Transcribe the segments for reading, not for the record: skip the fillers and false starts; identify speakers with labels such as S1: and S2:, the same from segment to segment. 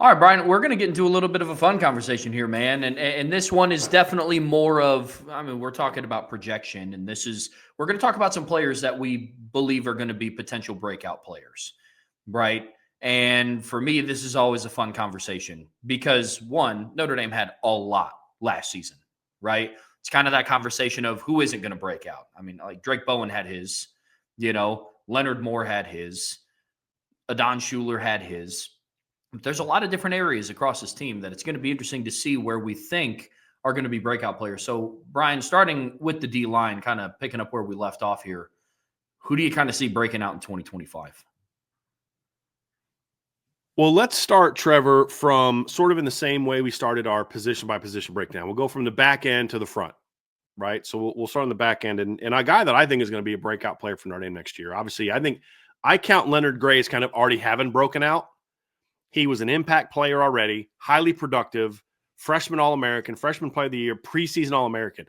S1: All right, Brian, we're going to get into a little bit of a fun conversation here, man. And this one is definitely more of, I mean, we're talking about projection, and we're going to talk about some players that we believe are going to be potential breakout players, right? And for me, this is always a fun conversation because one, Notre Dame had a lot last season, right? It's kind of that conversation of who isn't going to break out. I mean, like Drake Bowen had his, Leonard Moore had his, Adon Schuler had his. There's a lot of different areas across this team that it's going to be interesting to see where we think are going to be breakout players. So, Brian, starting with the D line, kind of picking up where we left off here, who do you kind of see breaking out in 2025?
S2: Well, let's start, Trevor, from sort of in the same way we started our position by position breakdown. We'll go from the back end to the front, right? So we'll start on the back end. And a guy that I think is going to be a breakout player for Notre Dame next year. Obviously, I think I count Leonard Gray as kind of already having broken out. He was an impact player already, highly productive, freshman All-American, freshman player of the year, preseason All-American.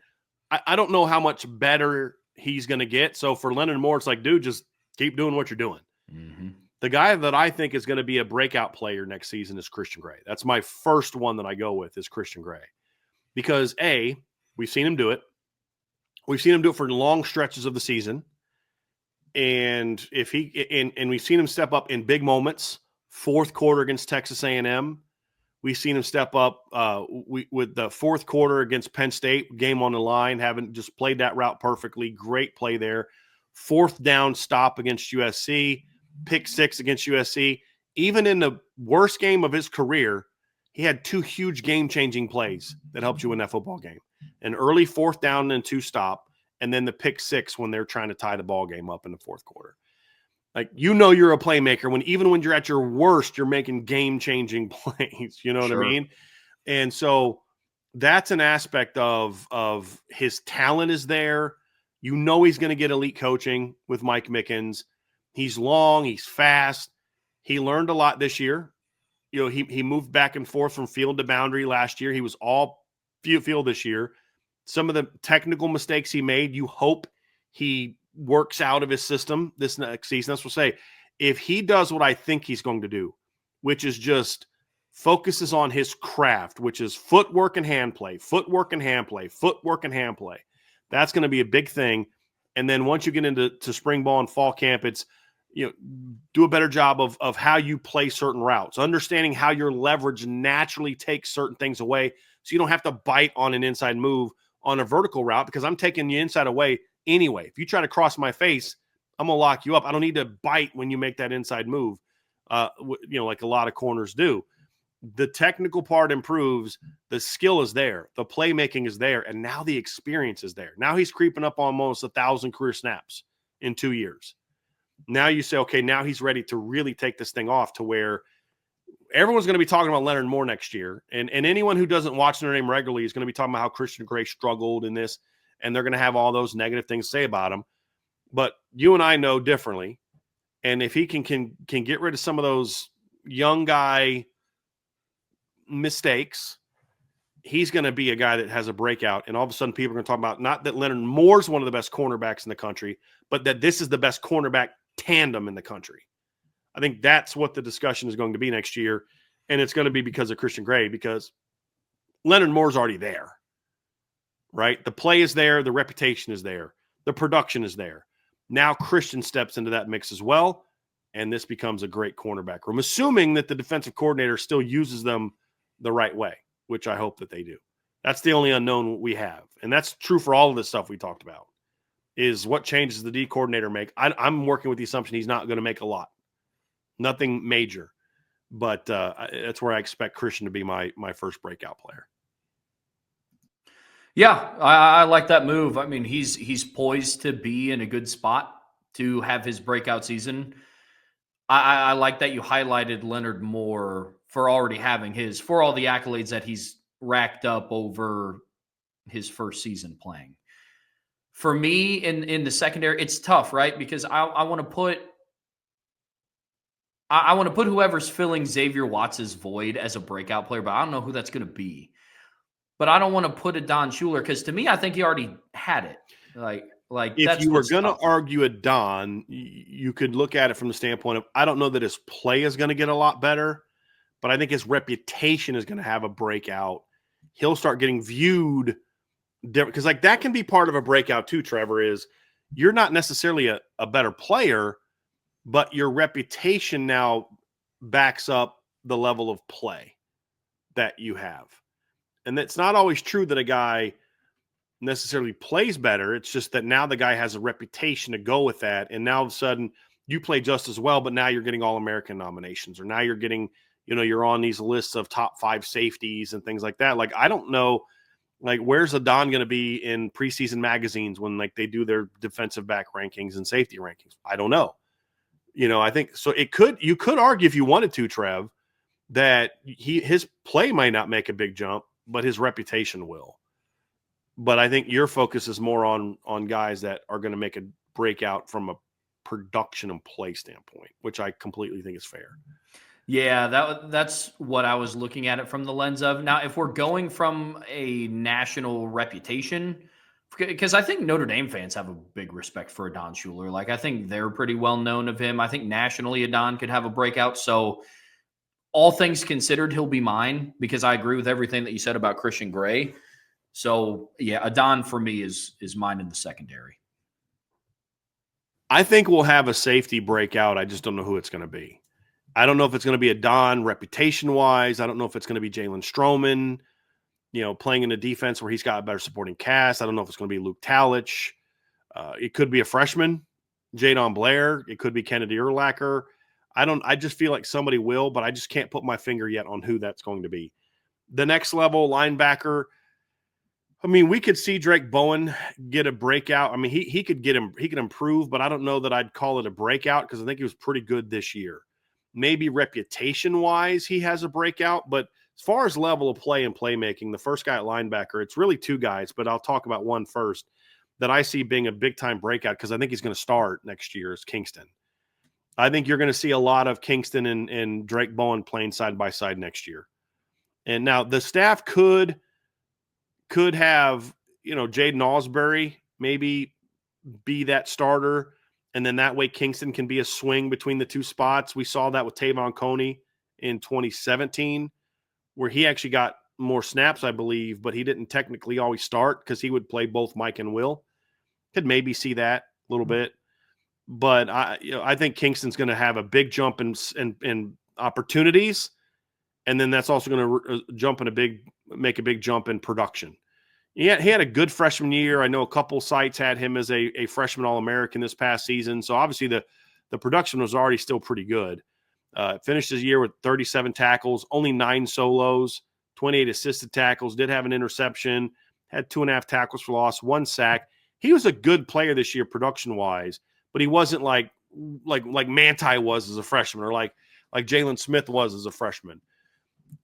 S2: I don't know how much better he's going to get. So for Leonard Moore, it's like, dude, just keep doing what you're doing. Mm-hmm. The guy that I think is going to be a breakout player next season is Christian Gray. That's my first one that I go with is Christian Gray. Because, A, we've seen him do it. We've seen him do it for long stretches of the season. And we've seen him step up in big moments. Fourth quarter against Texas A&M. We've seen him step up with the fourth quarter against Penn State, game on the line, having just played that route perfectly. Great play there. Fourth down stop against USC, pick six against USC. Even in the worst game of his career, he had two huge game-changing plays that helped you win that football game. An early fourth down and two stop, and then the pick six when they're trying to tie the ball game up in the fourth quarter. Like, you're a playmaker even when you're at your worst, you're making game-changing plays. You know what I mean? And so that's an aspect of his talent is there. He's going to get elite coaching with Mike Mickens. He's long. He's fast. He learned a lot this year. He moved back and forth from field to boundary last year. He was all field this year. Some of the technical mistakes he made, you hope he works out of his system this next season. That's what I'll say. If he does what I think he's going to do, which is just focuses on his craft, which is footwork and hand play, that's going to be a big thing. And then once you get into spring ball and fall camp, it's, do a better job of how you play certain routes, understanding how your leverage naturally takes certain things away. So you don't have to bite on an inside move on a vertical route because I'm taking the inside away anyway. If you try to cross my face, I'm going to lock you up. I don't need to bite when you make that inside move, like a lot of corners do. The technical part improves. The skill is there. The playmaking is there. And now the experience is there. Now he's creeping up on almost 1,000 career snaps in 2 years. Now you say, okay, now he's ready to really take this thing off to where everyone's going to be talking about Leonard Moore next year. And anyone who doesn't watch Notre Dame regularly is going to be talking about how Christian Gray struggled in this. And they're going to have all those negative things to say about him. But you and I know differently. And if he can get rid of some of those young guy mistakes, he's going to be a guy that has a breakout. And all of a sudden people are going to talk about not that Leonard Moore's one of the best cornerbacks in the country, but that this is the best cornerback tandem in the country. I think that's what the discussion is going to be next year. And it's going to be because of Christian Gray, because Leonard Moore's already there, right? The play is there. The reputation is there. The production is there. Now Christian steps into that mix as well. And this becomes a great cornerback room, assuming that the defensive coordinator still uses them the right way, which I hope that they do. That's the only unknown we have. And that's true for all of this stuff we talked about, is what changes does the D coordinator make? I'm working with the assumption he's not going to make a lot. Nothing major. But that's where I expect Christian to be my first breakout player.
S1: Yeah, I like that move. I mean, he's poised to be in a good spot to have his breakout season. I like that you highlighted Leonard Moore for already having for all the accolades that he's racked up over his first season playing. For me, in the secondary, it's tough, right? Because I want to put whoever's filling Xavier Watts' void as a breakout player, but I don't know who that's going to be. But I don't want to put a Don Schuler because to me, I think he already had it. Like
S2: if you were going to argue a Don, you could look at it from the standpoint of, I don't know that his play is going to get a lot better, but I think his reputation is going to have a breakout. He'll start getting viewed different because like that can be part of a breakout too, Trevor, is you're not necessarily a better player, but your reputation now backs up the level of play that you have. And it's not always true that a guy necessarily plays better. It's just that now the guy has a reputation to go with that. And now all of a sudden you play just as well, but now you're getting All-American nominations, or now you're getting, you're on these lists of top 5 safeties and things like that. Like, I don't know, like, where's Adon going to be in preseason magazines when like they do their defensive back rankings and safety rankings? I don't know. I think so. You could argue if you wanted to, Trev, that his play might not make a big jump, but his reputation will. But I think your focus is more on guys that are going to make a breakout from a production and play standpoint, which I completely think is fair.
S1: Yeah, that's what I was looking at it from the lens of. Now, if we're going from a national reputation, because I think Notre Dame fans have a big respect for Adon Schuler. Like, I think they're pretty well known of him. I think nationally Adon could have a breakout. So all things considered, he'll be mine because I agree with everything that you said about Christian Gray. So, yeah, Adon for me is mine in the secondary.
S2: I think we'll have a safety breakout. I just don't know who it's going to be. I don't know if it's going to be Adon reputation-wise. I don't know if it's going to be Jalen Stroman, playing in a defense where he's got a better supporting cast. I don't know if it's going to be Luke Talich. It could be a freshman, Jadon Blair. It could be Kennedy Urlacher. I just feel like somebody will, but I just can't put my finger yet on who that's going to be. The next level, linebacker, I mean, we could see Drake Bowen get a breakout. I mean, he could improve, but I don't know that I'd call it a breakout because I think he was pretty good this year. Maybe reputation-wise, he has a breakout, but as far as level of play and playmaking, the first guy at linebacker, it's really 2 guys, but I'll talk about one first that I see being a big-time breakout because I think he's going to start next year is Kingston. I think you're going to see a lot of Kingston and Drake Bowen playing side by side next year. And now the staff could have, Jaden Ausberry maybe be that starter. And then that way Kingston can be a swing between the 2 spots. We saw that with Tavon Coney in 2017, where he actually got more snaps, I believe, but he didn't technically always start because he would play both Mike and Will. Could maybe see that a little bit. But I think Kingston's going to have a big jump in opportunities. And then that's also going to make a big jump in production. He had a good freshman year. I know a couple sites had him as a freshman All-American this past season. So obviously the production was already still pretty good. Finished his year with 37 tackles, only 9 solos, 28 assisted tackles, did have an interception, had 2.5 tackles for loss, 1 sack. He was a good player this year production-wise, but he wasn't like Manti was as a freshman or like Jalen Smith was as a freshman.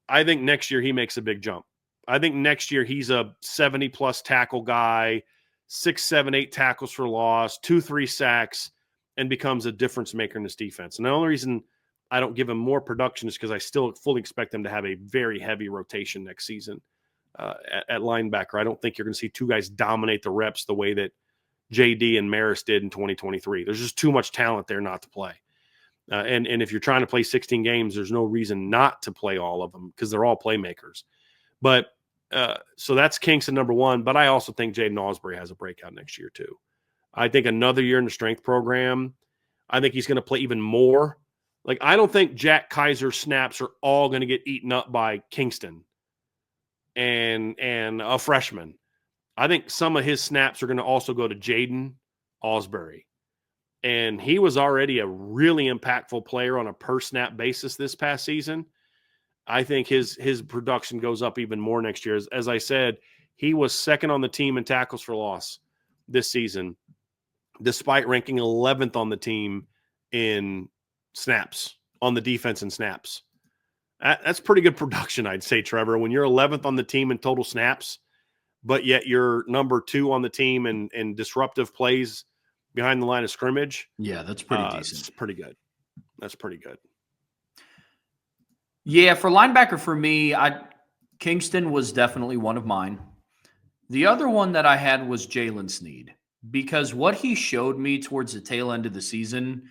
S2: I think next year he makes a big jump. I think next year he's a 70-plus tackle guy, 6, 7, 8 tackles for loss, 2, 3 sacks, and becomes a difference maker in this defense. And the only reason I don't give him more production is because I still fully expect them to have a very heavy rotation next season at linebacker. I don't think you're going to see 2 guys dominate the reps the way that JD and Maris did in 2023. There's just too much talent there not to play. And if you're trying to play 16 games, there's no reason not to play all of them because they're all playmakers. But so that's Kingston number 1. But I also think Jaden Ausberry has a breakout next year too. I think another year in the strength program. I think he's going to play even more. Like, I don't think Jack Kaiser's snaps are all going to get eaten up by Kingston and a freshman. I think some of his snaps are going to also go to Jaden Ausberry. And he was already a really impactful player on a per-snap basis this past season. I think his production goes up even more next year. As I said, he was second on the team in tackles for loss this season, despite ranking 11th on the team in snaps, on the defense in snaps. That's pretty good production, I'd say, Trevor. When you're 11th on the team in total snaps, but yet you're number 2 on the team in disruptive plays behind the line of scrimmage.
S1: Yeah, that's pretty decent.
S2: It's pretty good. That's pretty good.
S1: Yeah, for linebacker for me, Kingston was definitely one of mine. The other one that I had was Jalen Sneed, because what he showed me towards the tail end of the season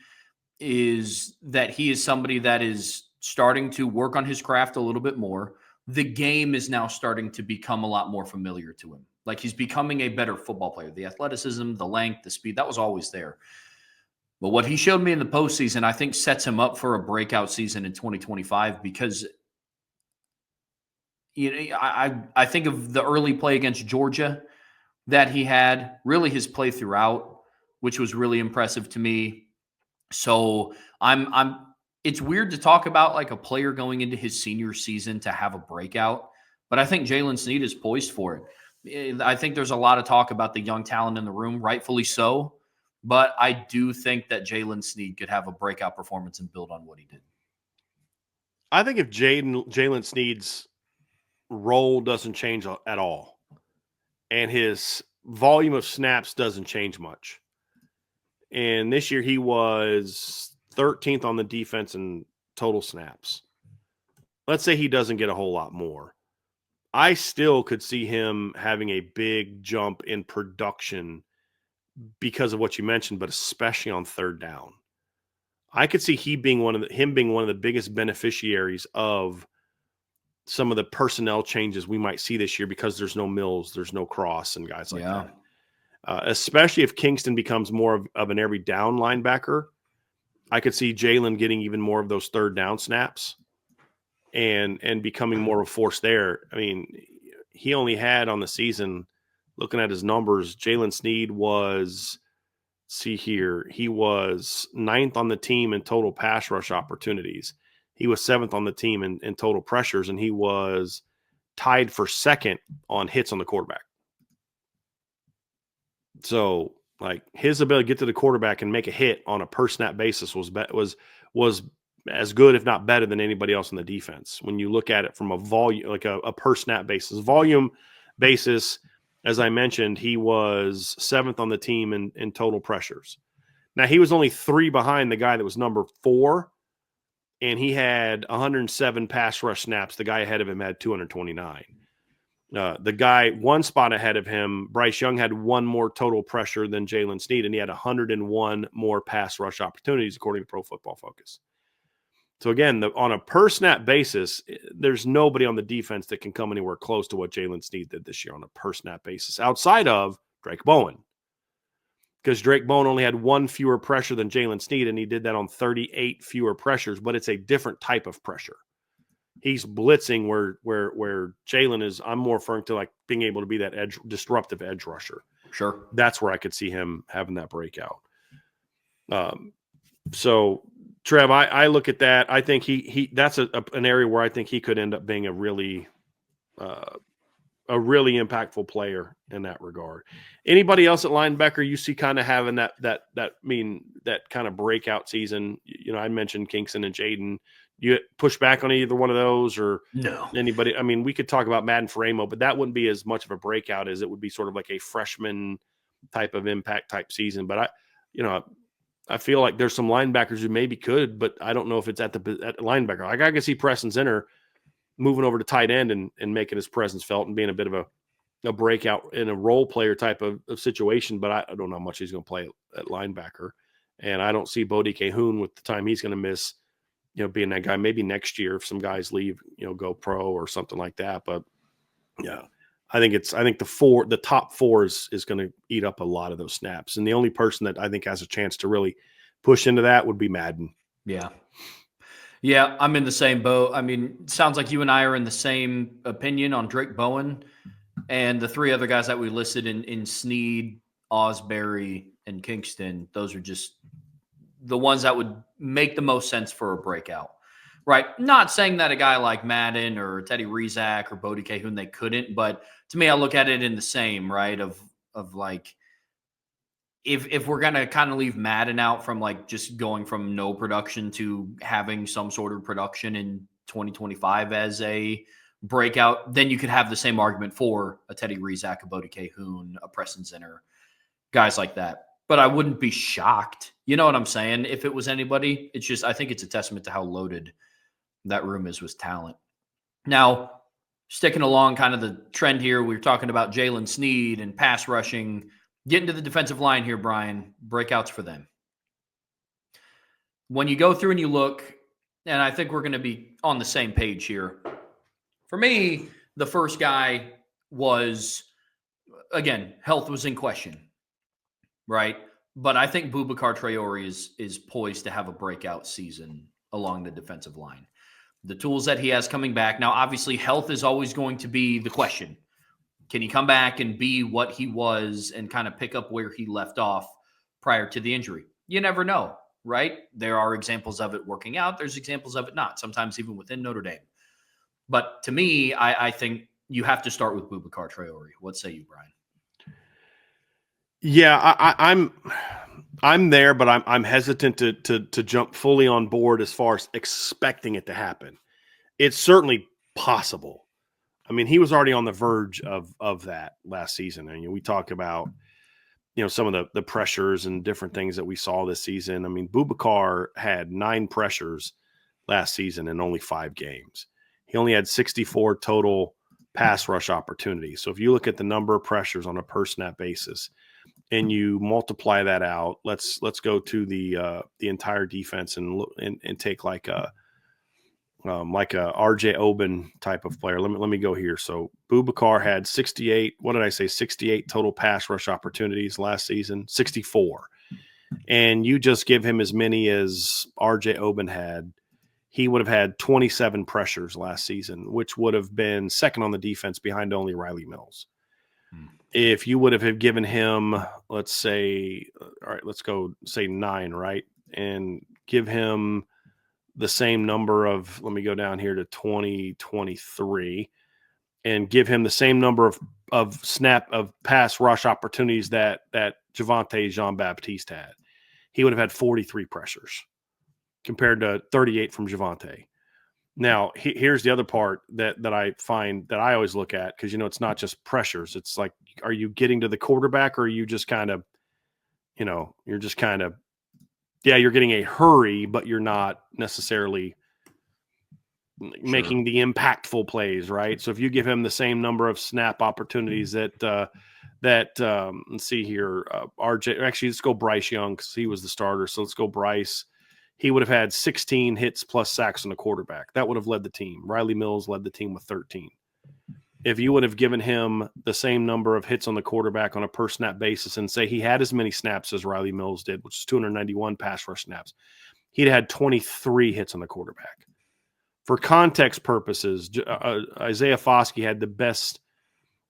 S1: is that he is somebody that is starting to work on his craft a little bit more. The game is now starting to become a lot more familiar to him. Like he's becoming a better football player. The athleticism, the length, the speed, that was always there. But what he showed me in the postseason, I think sets him up for a breakout season in 2025 because I think of the early play against Georgia that he had, really his play throughout, which was really impressive to me. So it's weird to talk about like a player going into his senior season to have a breakout, but I think Jalen Sneed is poised for it. I think there's a lot of talk about the young talent in the room, rightfully so, but I do think that Jalen Sneed could have a breakout performance and build on what he did.
S2: I think if Jalen Sneed's role doesn't change at all, and his volume of snaps doesn't change much, and this year he was 13th on the defense in total snaps. Let's say he doesn't get a whole lot more. I still could see him having a big jump in production because of what you mentioned, but especially on third down. I could see him being one of the biggest beneficiaries of some of the personnel changes we might see this year because there's no Mills, there's no Cross, and guys like that. Especially if Kingston becomes more of an every down linebacker, I could see Jalen getting even more of those third down snaps and becoming more of a force there. I mean, he only had on the season, looking at his numbers, Jalen Sneed was, he was 9th on the team in total pass rush opportunities. He was 7th on the team in total pressures, and he was tied for 2nd on hits on the quarterback. So, like, his ability to get to the quarterback and make a hit on a per snap basis was as good, if not better, than anybody else in the defense. When you look at it from a volume, like a per snap basis, volume basis, as I mentioned, he was 7th on the team in total pressures. Now, he was only 3 behind the guy that was number 4, and he had 107 pass rush snaps. The guy ahead of him had 229. The guy one spot ahead of him, Bryce Young, had 1 more total pressure than Jalen Sneed, and he had 101 more pass rush opportunities, according to Pro Football Focus. So again, on a per snap basis, there's nobody on the defense that can come anywhere close to what Jalen Sneed did this year on a per snap basis, outside of Drake Bowen. Because Drake Bowen only had 1 fewer pressure than Jalen Sneed, and he did that on 38 fewer pressures, but it's a different type of pressure. He's blitzing where Jalen is. I'm more referring to like being able to be that disruptive edge rusher.
S1: Sure.
S2: That's where I could see him having that breakout. So Trev, I look at that. I think he that's an area where I think he could end up being a really impactful player in that regard. Anybody else at linebacker you see kind of having that kind of breakout season? You know, I mentioned Kingston and Jaden. You push back on either one of those or
S1: no?
S2: Anybody? I mean, we could talk about Madden Faramo, but that wouldn't be as much of a breakout as it would be sort of like a freshman type of impact type season. But I feel like there's some linebackers who maybe could, but I don't know if it's at linebacker. Like I can see Preston Zinner moving over to tight end and making his presence felt and being a bit of a breakout in a role player type of situation, but I don't know how much he's going to play at linebacker. And I don't see Bodie Cahoon with the time he's going to miss, being that guy. Maybe next year if some guys leave, go pro or something like that. But yeah, I think the top 4 is going to eat up a lot of those snaps. And the only person that I think has a chance to really push into that would be Madden.
S1: Yeah. Yeah, I'm in the same boat. I mean, it sounds like you and I are in the same opinion on Drake Bowen and the 3 other guys that we listed in Sneed, Osbury, and Kingston. Those are just the ones that would make the most sense for a breakout, right? Not saying that a guy like Madden or Teddy Rizak or Bodie Cahoon, they couldn't, but to me, I look at it in the same, right? Of like, if we're going to kind of leave Madden out from like just going from no production to having some sort of production in 2025 as a breakout, then you could have the same argument for a Teddy Rizak, a Bodie Cahoon, a Preston Zinner, guys like that. But I wouldn't be shocked. You know what I'm saying? If it was anybody, it's just, I think it's a testament to how loaded that room is with talent. Now, sticking along kind of the trend here, we were talking about Jalen Sneed and pass rushing. Getting to the defensive line here, Brian, breakouts for them. When you go through and you look, And I think we're going to be on the same page here. For me, the first guy was, again, health was in question, right? But I think Boubacar Traore is poised to have a breakout season along the defensive line. The tools that he has coming back. Now, obviously, health is always going to be the question. Can he come back and be what he was and kind of pick up where he left off prior to the injury? You never know, right? There are examples of it working out. There's examples of it not, sometimes even within Notre Dame. But to me, I think you have to start with Boubacar Traore. What say you, Bryan?
S2: Yeah, I'm there, but I'm hesitant to jump fully on board as far as expecting it to happen. It's certainly possible. I mean, he was already on the verge of that last season. And we talk about some of the pressures and different things that we saw this season. I mean, Boubacar had 9 pressures last season in only 5 games. He only had 64 total pass rush opportunities. So if you look at the number of pressures on a per snap basis, and you multiply that out, let's go to the entire defense and take like a RJ Oben type of player. Let me go here. So Boubacar had 68. What did I say? 68 total pass rush opportunities last season. 64, and you just give him as many as RJ Oben had. He would have had 27 pressures last season, which would have been second on the defense behind only Riley Mills. If you would have given him, let's say, all right, let's go say 9, right? And give him the same number of, let me go down here to 2023 and give him the same number of pass rush opportunities that Javonte Jean-Baptiste had. He would have had 43 pressures compared to 38 from Javonte. Now, here's the other part that I find that I always look at, because, it's not just pressures. It's like, are you getting to the quarterback, or are you just kind of, you're just kind of, yeah, you're getting a hurry, but you're not necessarily making the impactful plays, right? So if you give him the same number of snap opportunities that let's see here, RJ, actually, let's go Bryce Young, because he was the starter. So let's go Bryce. He would have had 16 hits plus sacks on the quarterback. That would have led the team. Riley Mills led the team with 13. If you would have given him the same number of hits on the quarterback on a per snap basis and say he had as many snaps as Riley Mills did, which is 291 pass rush snaps, he'd had 23 hits on the quarterback. For context purposes, Isaiah Foskey had the best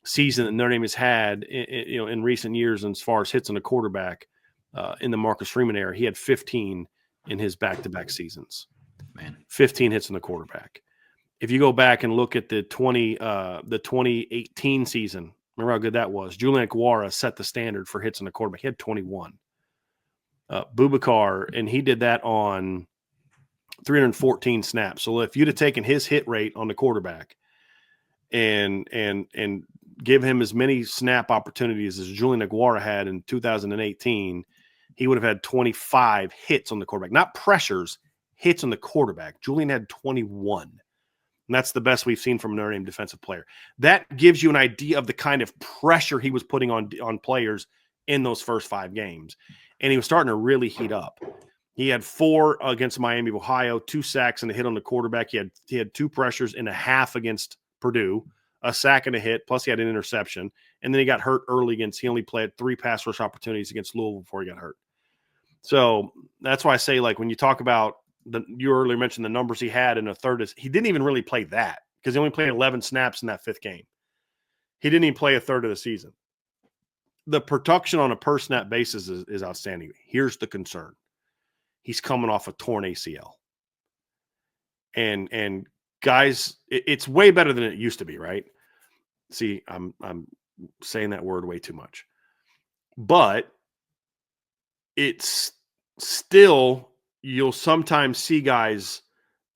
S2: season that Notre Dame has had in recent years as far as hits on the quarterback in the Marcus Freeman era. He had 15 in his back-to-back seasons. 15 hits on the quarterback. If you go back and look at the 2018 season, remember how good that was? Julian Aguara set the standard for hits on the quarterback. He had 21. Boubacar, and he did that on 314 snaps. So if you'd have taken his hit rate on the quarterback and give him as many snap opportunities as Julian Aguara had in 2018, he would have had 25 hits on the quarterback. Not pressures, hits on the quarterback. Julian had 21. And that's the best we've seen from a Notre Dame defensive player. That gives you an idea of the kind of pressure he was putting on players in those first 5 games. And he was starting to really heat up. He had 4 against Miami of Ohio, 2 sacks and a hit on the quarterback. He had 2 pressures and a half against Purdue, a sack and a hit, plus he had an interception. And then he got hurt early he only played 3 pass rush opportunities against Louisville before he got hurt. So that's why I say, like, when you talk about you earlier mentioned the numbers he had in a third, he didn't even really play that, because he only played 11 snaps in that 5th game. He didn't even play a third of the season. The production on a per snap basis is outstanding. Here's the concern. He's coming off a torn ACL. And guys, it's way better than it used to be, right? See, I'm saying that word way too much. But it's still, you'll sometimes see guys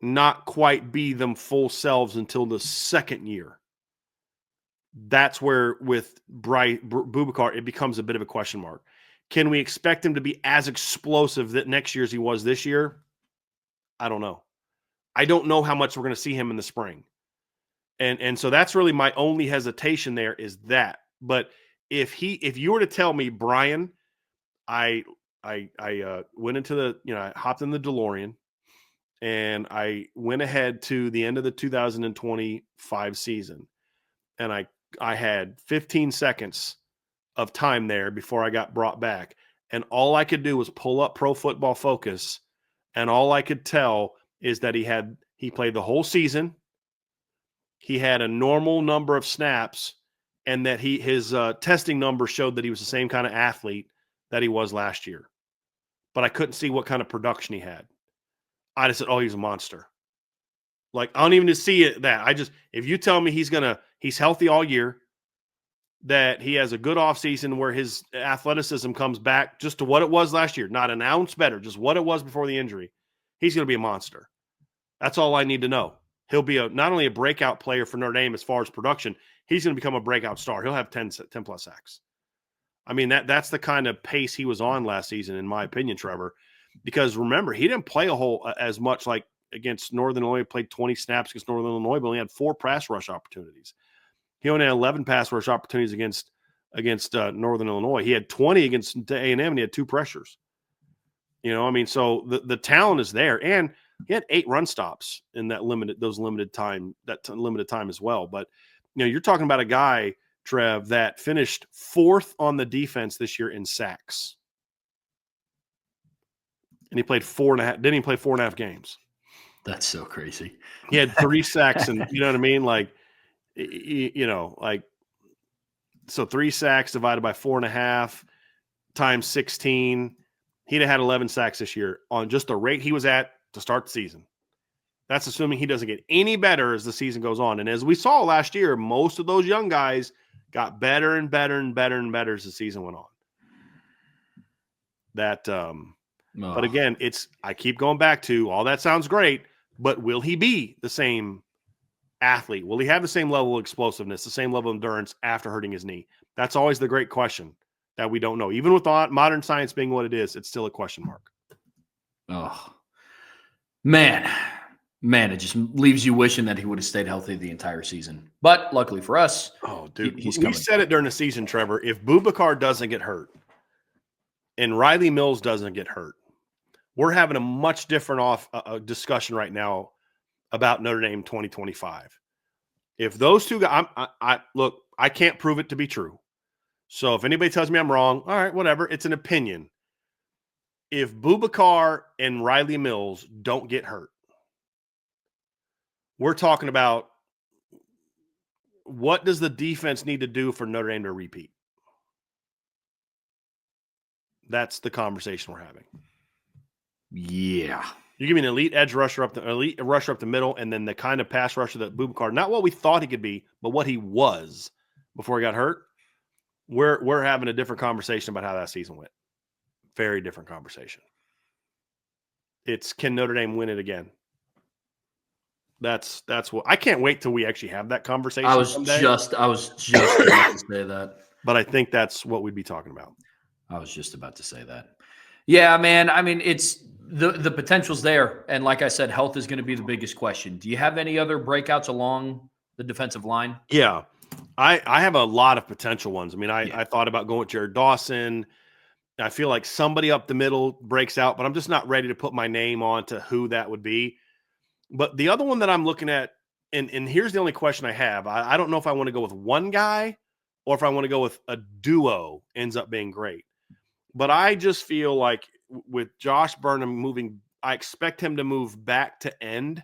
S2: not quite be them full selves until the second year. That's where with Boubacar, it becomes a bit of a question mark. Can we expect him to be as explosive that next year as he was this year? I don't know. I don't know how much we're going to see him in the spring. And so that's really my only hesitation there, is that. But if you were to tell me, Bryan, I went into I hopped in the DeLorean. and I went ahead to the end of the 2025 season, and I had 15 seconds of time there before I got brought back, and all I could do was pull up Pro Football Focus, and all I could tell is that he played the whole season, he had a normal number of snaps, and that his testing number showed that he was the same kind of athlete that he was last year. But I couldn't see what kind of production he had. I just said, oh, he's a monster. Like, I don't even see it that. If you tell me he's healthy all year, that he has a good offseason where his athleticism comes back just to what it was last year, not an ounce better, just what it was before the injury, he's going to be a monster. That's all I need to know. He'll be not only a breakout player for Notre Dame as far as production, he's going to become a breakout star. He'll have 10 plus sacks. I mean, that's the kind of pace he was on last season, in my opinion, Trevor, because remember, he didn't play as much like against Northern Illinois. He played 20 snaps against Northern Illinois, but only had 4 pass rush opportunities. He only had 11 pass rush opportunities against Northern Illinois. He had 20 against A&M, and he had 2 pressures. You know, I mean, so the talent is there, and he had 8 run stops in that limited time as well. But you know, you're talking about a guy, Trev, that finished 4th on the defense this year in sacks, and he played 4.5. Didn't he play 4.5 games?
S1: That's so crazy.
S2: He had 3 sacks, and you know what I mean, like. You know, like, so 3 sacks divided by 4.5 times 16. He'd have had 11 sacks this year on just the rate he was at to start the season. That's assuming he doesn't get any better as the season goes on. And as we saw last year, most of those young guys got better and better and better and better as the season went on. But again, I keep going back to all that sounds great, but will he be the same athlete? Will he have the same level of explosiveness, the same level of endurance after hurting his knee? That's always the great question that we don't know. Even with modern science being what it is, it's still a question mark.
S1: Oh, man, it just leaves you wishing that he would have stayed healthy the entire season. But luckily for us,
S2: we said it during the season, Trevor. If Boubacar doesn't get hurt and Riley Mills doesn't get hurt, we're having a much different discussion right now about Notre Dame 2025. If those two guys, look, I can't prove it to be true. So if anybody tells me I'm wrong, all right, whatever. It's an opinion. If Boubacar and Riley Mills don't get hurt, we're talking about what does the defense need to do for Notre Dame to repeat? That's the conversation we're having.
S1: Yeah.
S2: You give me an elite rusher up the middle, and then the kind of pass rusher that Boubacar, not what we thought he could be, but what he was before he got hurt. We're having a different conversation about how that season went. Very different conversation. It's, can Notre Dame win it again? That's what I can't wait till we actually have that conversation.
S1: I was just about to say that.
S2: But I think that's what we'd be talking about.
S1: I was just about to say that. Yeah, man. I mean, it's the potential's there. And like I said, health is going to be the biggest question. Do you have any other breakouts along the defensive line?
S2: Yeah. I have a lot of potential ones. I mean, I thought about going with Jared Dawson. I feel like somebody up the middle breaks out, but I'm just not ready to put my name on to who that would be. But the other one that I'm looking at, and here's the only question I have. I don't know if I want to go with one guy or if I want to go with a duo ends up being great. But I just feel like with Josh Burnham moving, I expect him to move back to end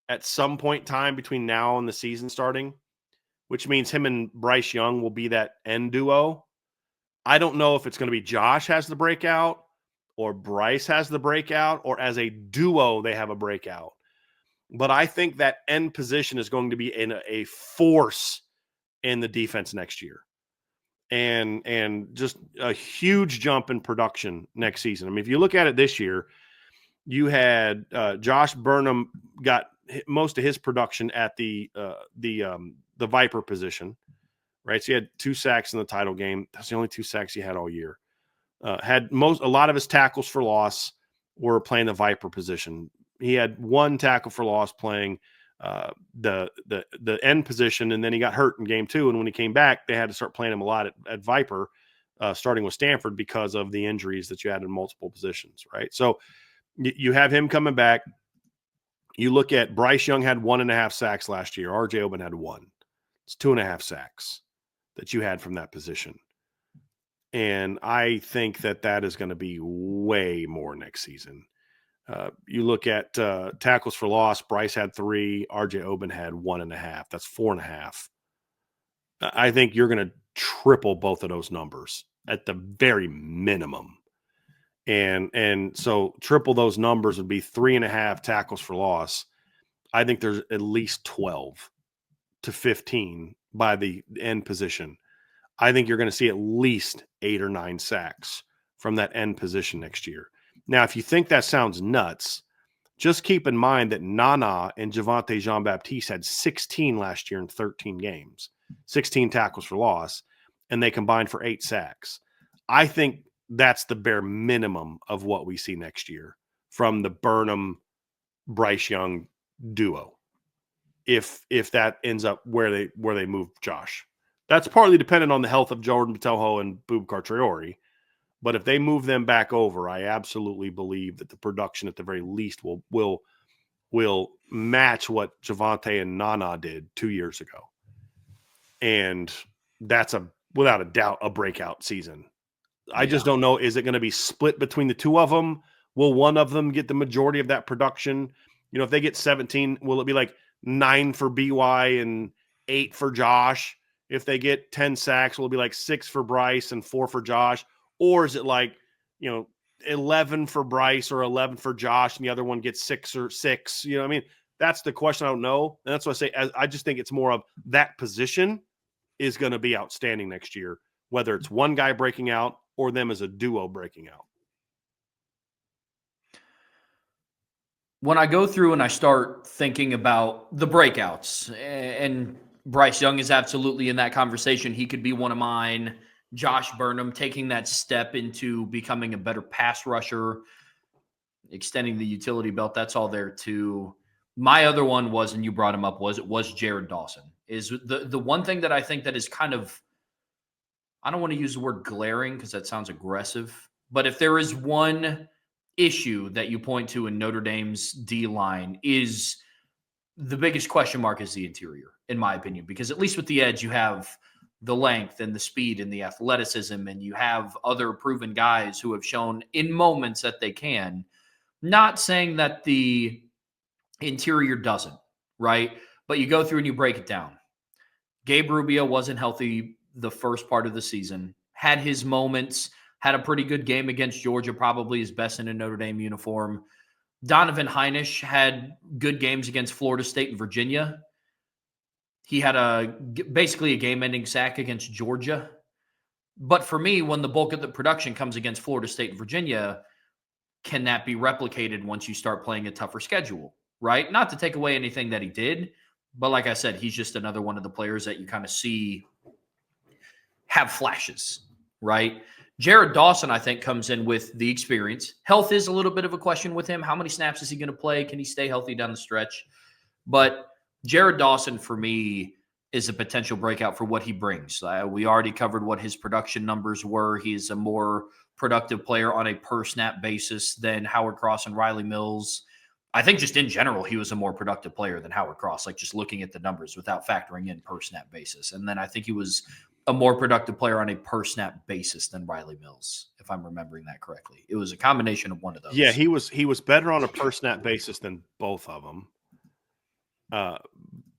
S2: at some point in time between now and the season starting, which means him and Bryce Young will be that end duo. I don't know if it's going to be Josh has the breakout or Bryce has the breakout, or as a duo they have a breakout. But I think that end position is going to be a force in the defense next year. And just a huge jump in production next season. I mean, if you look at it this year, you had Josh Burnham got most of his production at the Viper position, right? So he had 2 sacks in the title game. That's the only 2 sacks he had all year. A lot of his tackles for loss were playing the Viper position. He had 1 tackle for loss playing the end position, and then he got hurt in game 2. And when he came back, they had to start playing him a lot at Viper, starting with Stanford because of the injuries that you had in multiple positions, right? So you have him coming back. You look at Bryce Young had 1.5 sacks last year. RJ Oben had 1. It's 2.5 sacks that you had from that position. And I think that is going to be way more next season. You look at tackles for loss. Bryce had 3. RJ Oben had 1.5. That's 4.5. I think you're going to triple both of those numbers at the very minimum. And so triple those numbers would be 3.5 tackles for loss. I think there's at least 12 to 15 by the end position. I think you're going to see at least 8 or 9 sacks from that end position next year. Now, if you think that sounds nuts, just keep in mind that Nana and Javonte Jean-Baptiste had 16 last year in 13 games, 16 tackles for loss, and they combined for 8 sacks. I think that's the bare minimum of what we see next year from the Burnham-Bryce Young duo. If that ends up where they move Josh. That's partly dependent on the health of Jordan Botelho and Boubacar Traore. But if they move them back over, I absolutely believe that the production at the very least will match what Javonte and Nana did 2 years ago. And that's without a doubt a breakout season. I just don't know. Is it going to be split between the two of them? Will one of them get the majority of that production? If they get 17, will it be like 9 for BY and 8 for Josh? If they get 10 sacks, will it be like 6 for Bryce and 4 for Josh? Or is it like, 11 for Bryce or 11 for Josh and the other one gets 6 or 6? I mean, that's the question. I don't know. And that's what I say. I just think it's more of that position is going to be outstanding next year, whether it's one guy breaking out or them as a duo breaking out.
S1: When I go through and I start thinking about the breakouts, and Bryce Young is absolutely in that conversation. He could be one of mine. Josh Burnham taking that step into becoming a better pass rusher, extending the utility belt. That's all there too. My other one was, and you brought him up, was Jared Dawson. Is the one thing that I think that is kind of, I don't want to use the word glaring because that sounds aggressive, but if there is one issue that you point to in Notre Dame's D-line, is the biggest question mark is the interior, in my opinion, because at least with the edge, you have the length and the speed and the athleticism, and you have other proven guys who have shown in moments that they can. Not saying that the interior doesn't, right? But you go through and you break it down. Gabe Rubio wasn't healthy the first part of the season, had his moments, had a pretty good game against Georgia, probably his best in a Notre Dame uniform. Donovan Heinisch had good games against Florida State and Virginia. He had basically a game-ending sack against Georgia. But for me, when the bulk of the production comes against Florida State and Virginia, can that be replicated once you start playing a tougher schedule, right? Not to take away anything that he did, but like I said, he's just another one of the players that you kind of see have flashes, right? Jared Dawson, I think, comes in with the experience. Health is a little bit of a question with him. How many snaps is he going to play? Can he stay healthy down the stretch? But Jared Dawson, for me, is a potential breakout for what he brings. We already covered what his production numbers were. He's a more productive player on a per-snap basis than Howard Cross and Riley Mills. I think just in general, he was a more productive player than Howard Cross, like just looking at the numbers without factoring in per-snap basis. And then I think he was a more productive player on a per-snap basis than Riley Mills, if I'm remembering that correctly. It was a combination of one of those.
S2: Yeah, he was better on a per-snap basis than both of them.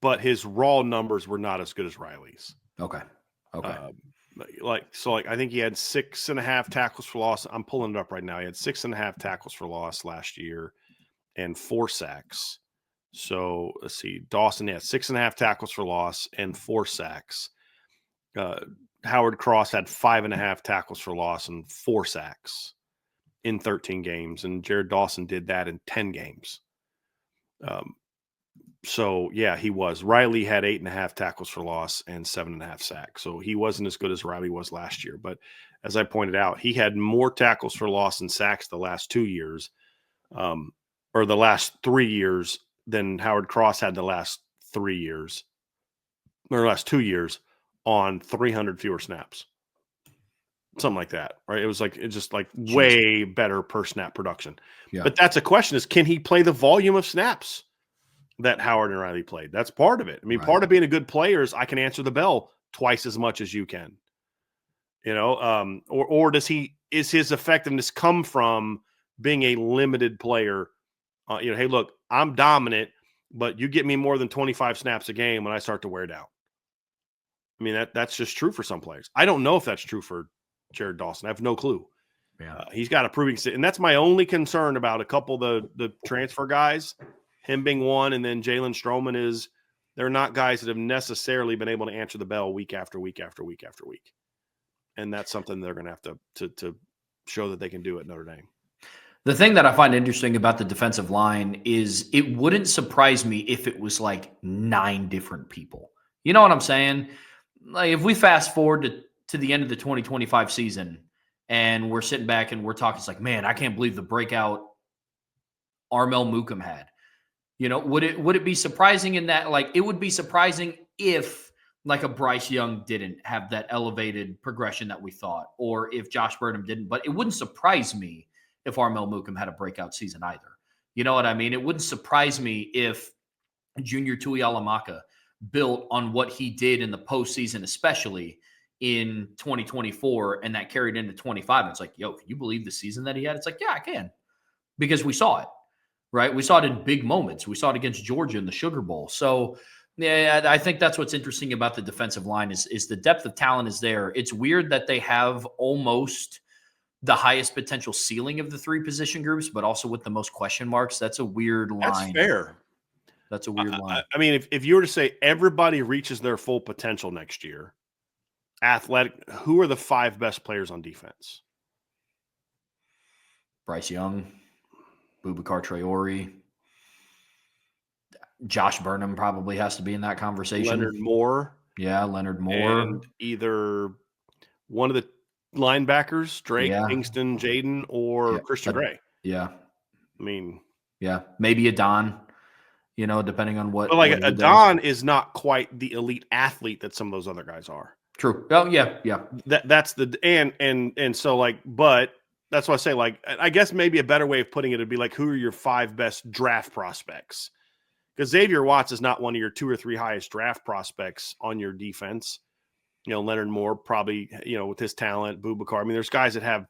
S2: But his raw numbers were not as good as Riley's.
S1: Okay.
S2: I think he had 6.5 tackles for loss. I'm pulling it up right now. He had 6.5 tackles for loss last year and 4 sacks. So let's see. Dawson had 6.5 tackles for loss and 4 sacks. Howard Cross had 5.5 tackles for loss and 4 sacks in 13 games. And Jared Dawson did that in 10 games. So, yeah, he was. Riley had 8.5 tackles for loss and 7.5 sacks. So he wasn't as good as Riley was last year. But as I pointed out, he had more tackles for loss and sacks the last 2 years, or the last 3 years, than Howard Cross had the last 3 years, or last 2 years, on 300 fewer snaps. Something like that, right? It's just way better per snap production.
S1: Yeah.
S2: But that's a question: is can he play the volume of snaps that Howard and Riley played. That's part of it. I mean,
S1: Right.
S2: part of being a good player is I can answer the bell twice as much as you can. Or is his effectiveness come from being a limited player? Hey, look, I'm dominant, but you get me more than 25 snaps a game when I start to wear down. I mean, that's just true for some players. I don't know if that's true for Jared Dawson. I have no clue.
S1: Yeah.
S2: He's got a proving, and that's my only concern about a couple of the transfer guys, him being one, and then Jalen Stroman is they're not guys that have necessarily been able to answer the bell week after week after week after week. And that's something they're going to have to show that they can do at Notre Dame.
S1: The thing that I find interesting about the defensive line is it wouldn't surprise me if it was like 9 different people. You know what I'm saying? Like if we fast forward to the end of the 2025 season and we're sitting back and we're talking, it's like, man, I can't believe the breakout Armel Mukam had. Would it be surprising in that, like, it would be surprising if like a Bryce Young didn't have that elevated progression that we thought, or if Josh Burnham didn't, but it wouldn't surprise me if Armel Mukam had a breakout season either. You know what I mean? It wouldn't surprise me if Junior Tuihalamaka built on what he did in the postseason, especially in 2024, and that carried into 25. It's like, yo, can you believe the season that he had? It's like, yeah, I can, because we saw it, right? We saw it in big moments. We saw it against Georgia in the Sugar Bowl. So, yeah, I think that's what's interesting about the defensive line is the depth of talent is there. It's weird that they have almost the highest potential ceiling of the 3 position groups, but also with the most question marks. That's a weird line.
S2: That's fair.
S1: That's a weird line.
S2: I mean, if you were to say everybody reaches their full potential next year, athletic, who are the 5 best players on defense?
S1: Bryce Young, Boubacar Traore, Josh Burnham probably has to be in that conversation.
S2: Leonard Moore.
S1: Yeah, Leonard Moore.
S2: And either one of the linebackers, Drake,
S1: Yeah.
S2: Kingston, Jaden, or Christian Gray.
S1: Yeah.
S2: I mean,
S1: yeah, maybe Adon, depending on what.
S2: But like
S1: what
S2: Adon is not quite the elite athlete that some of those other guys are.
S1: True. Oh yeah, yeah.
S2: That's the and so like, but that's why I say, like, I guess maybe a better way of putting it would be like, who are your 5 best draft prospects? Because Xavier Watts is not one of your 2 or 3 highest draft prospects on your defense. Leonard Moore probably, with his talent, Boubacar. I mean, there's guys that have,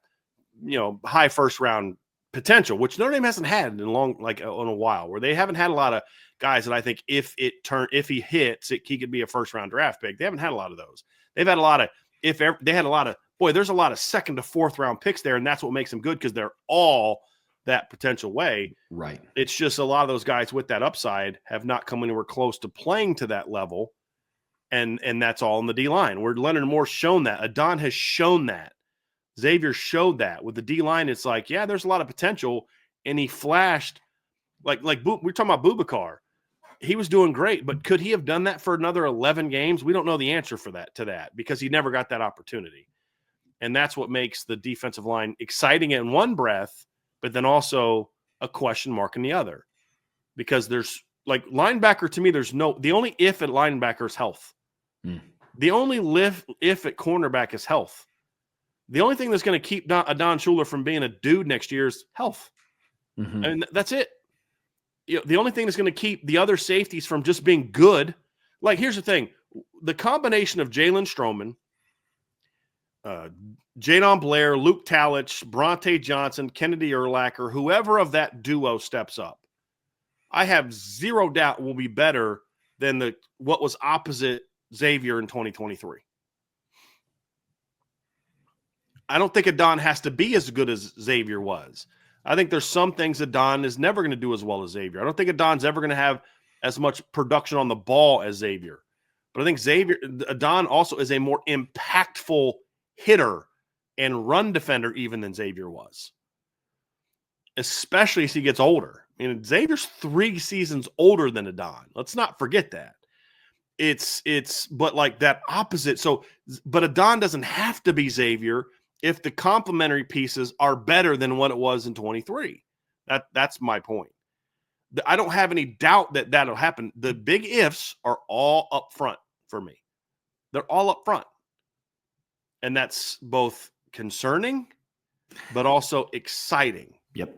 S2: high first round potential, which Notre Dame hasn't had in a while, where they haven't had a lot of guys that I think if he hits, he could be a first round draft pick. They haven't had a lot of those. They've had a lot of, there's a lot of 2nd to 4th round picks there, and that's what makes them good because they're all that potential way.
S1: Right.
S2: It's just a lot of those guys with that upside have not come anywhere close to playing to that level. And that's all in the D line, where Leonard Moore's shown that. Adon has shown that. Xavier showed that. With the D line, it's like, yeah, there's a lot of potential. And he flashed we're talking about Boubacar. He was doing great, but could he have done that for another 11 games? We don't know the answer to that because he never got that opportunity. And that's what makes the defensive line exciting in one breath, but then also a question mark in the other. Because there's like linebacker, to me, the only if at linebacker is health. The only if at cornerback is health. The only thing that's going to keep Don Schuler from being a dude next year is health.
S1: Mm-hmm.
S2: And that's it. The only thing that's going to keep the other safeties from just being good. Like, here's the thing. The combination of Jalen Stroman, Jadon Blair, Luke Talich, Bronte Johnson, Kennedy Urlacher, whoever of that duo steps up, I have zero doubt will be better than what was opposite Xavier in 2023. I don't think Adon has to be as good as Xavier was. I think there's some things Adon is never going to do as well as Xavier. I don't think Adon's ever going to have as much production on the ball as Xavier. But I think Adon also is a more impactful hitter and run defender even than Xavier was, especially as he gets older. I mean, Xavier's 3 seasons older than Adon. Let's not forget that. But like that opposite. So, but Adon doesn't have to be Xavier if the complementary pieces are better than what it was in 23. That's my point. I don't have any doubt that that'll happen. The big ifs are all up front for me. They're all up front. And that's both concerning, but also exciting.
S1: Yep.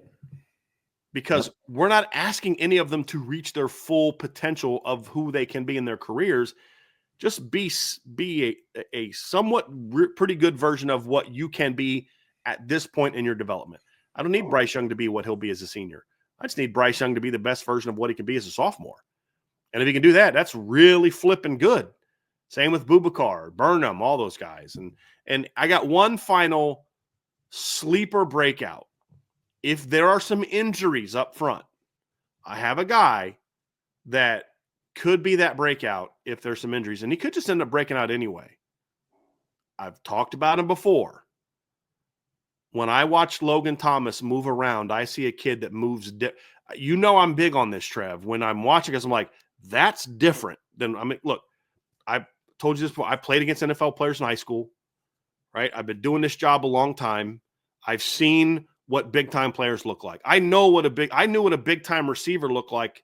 S2: because we're not asking any of them to reach their full potential of who they can be in their careers. Just be a somewhat pretty good version of what you can be at this point in your development. I don't need Bryce Young to be what he'll be as a senior. I just need Bryce Young to be the best version of what he can be as a sophomore. And if he can do that, that's really flipping good. Same with Boubacar, Burnham, all those guys. And I got one final sleeper breakout. If there are some injuries up front, I have a guy that could be that breakout if there's some injuries, and he could just end up breaking out anyway. I've talked about him before. When I watch Logan Thomas move around, I see a kid that moves. I'm big on this, Trev. When I'm watching this, I'm like, that's different than, look, I've told you this before. I played against NFL players in high school, right? I've been doing this job a long time. I've seen what big time players look like. I knew what a big time receiver looked like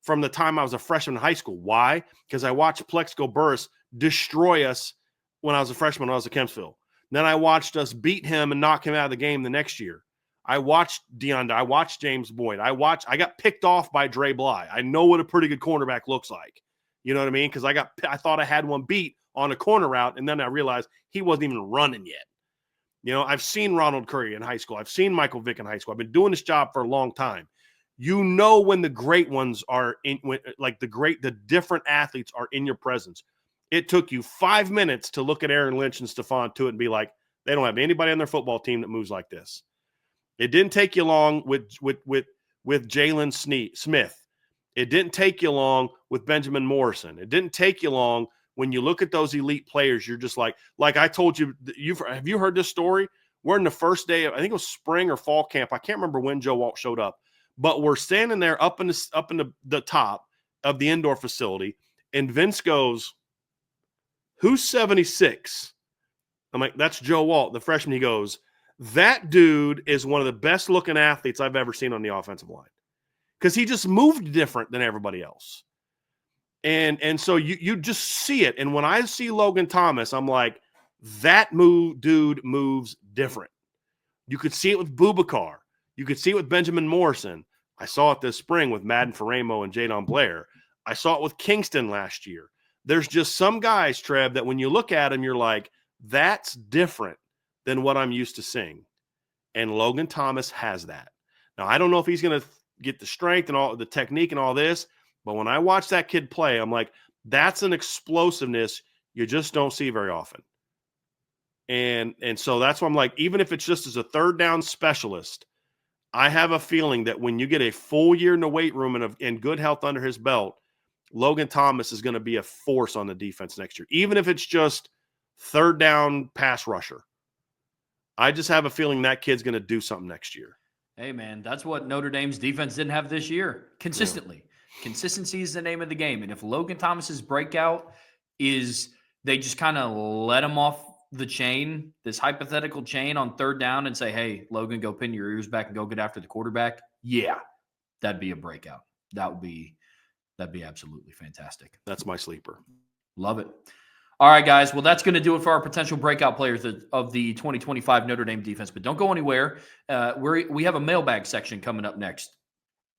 S2: from the time I was a freshman in high school. Why? Because I watched Plexico Burress destroy us when I was a freshman when I was at Kempsville. Then I watched us beat him and knock him out of the game the next year. I watched Deonda. I watched James Boyd. I got picked off by Dre Bly. I know what a pretty good cornerback looks like. You know what I mean? Because I thought I had one beat on a corner route, and then I realized he wasn't even running yet. You know, I've seen Ronald Curry in high school. I've seen Michael Vick in high school. I've been doing this job for a long time. You know when the great ones are in, the different athletes are in your presence. It took you 5 minutes to look at Aaron Lynch and Stephon Tuitt and be like, they don't have anybody on their football team that moves like this. It didn't take you long with Jalen Smith. It didn't take you long with Benjamin Morrison. It didn't take you long when you look at those elite players. You're just like I told you, have you heard this story? We're in the first day of, I think it was spring or fall camp. I can't remember when Joe Walt showed up, but we're standing there up in the top of the indoor facility, and Vince goes, "Who's 76?" I'm like, "That's Joe Walt, the freshman." He goes, "That dude is one of the best looking athletes I've ever seen on the offensive line." Because he just moved different than everybody else. And so you just see it. And when I see Logan Thomas, I'm like, that dude moves different. You could see it with Boubacar. You could see it with Benjamin Morrison. I saw it this spring with Madden Faramo and Jadon Blair. I saw it with Kingston last year. There's just some guys, Trev, that when you look at them, you're like, that's different than what I'm used to seeing. And Logan Thomas has that. Now, I don't know if he's going to get the strength and all the technique and all this, but when I watch that kid play, I'm like, that's an explosiveness you just don't see very often. And so that's why I'm like, even if it's just as a third down specialist, I have a feeling that when you get a full year in the weight room and good health under his belt, Logan Thomas is going to be a force on the defense next year, even if it's just third down pass rusher. I just have a feeling that kid's going to do something next year.
S1: Hey, man, that's what Notre Dame's defense didn't have this year. Consistently. Yeah. Consistency is the name of the game. And if Logan Thomas's breakout is they just kind of let him off the chain, this hypothetical chain on third down, and say, hey, Logan, go pin your ears back and go get after the quarterback. Yeah, that'd be a breakout. That'd be absolutely fantastic.
S2: That's my sleeper.
S1: Love it. All right, guys. Well, that's going to do it for our potential breakout players of the 2025 Notre Dame defense. But don't go anywhere. We have a mailbag section coming up next.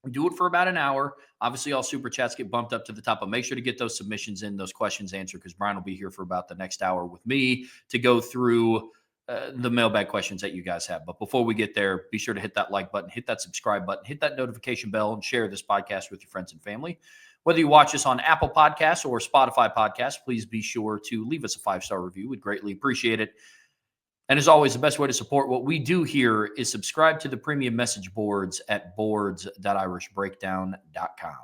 S1: We do it for about an hour. Obviously, all super chats get bumped up to the top, but make sure to get those submissions in, those questions answered, because Bryan will be here for about the next hour with me to go through the mailbag questions that you guys have. But before we get there, be sure to hit that like button, hit that subscribe button, hit that notification bell, and share this podcast with your friends and family. Whether you watch us on Apple Podcasts or Spotify Podcasts, please be sure to leave us a 5-star review. We'd greatly appreciate it. And as always, the best way to support what we do here is subscribe to the premium message boards at boards.irishbreakdown.com.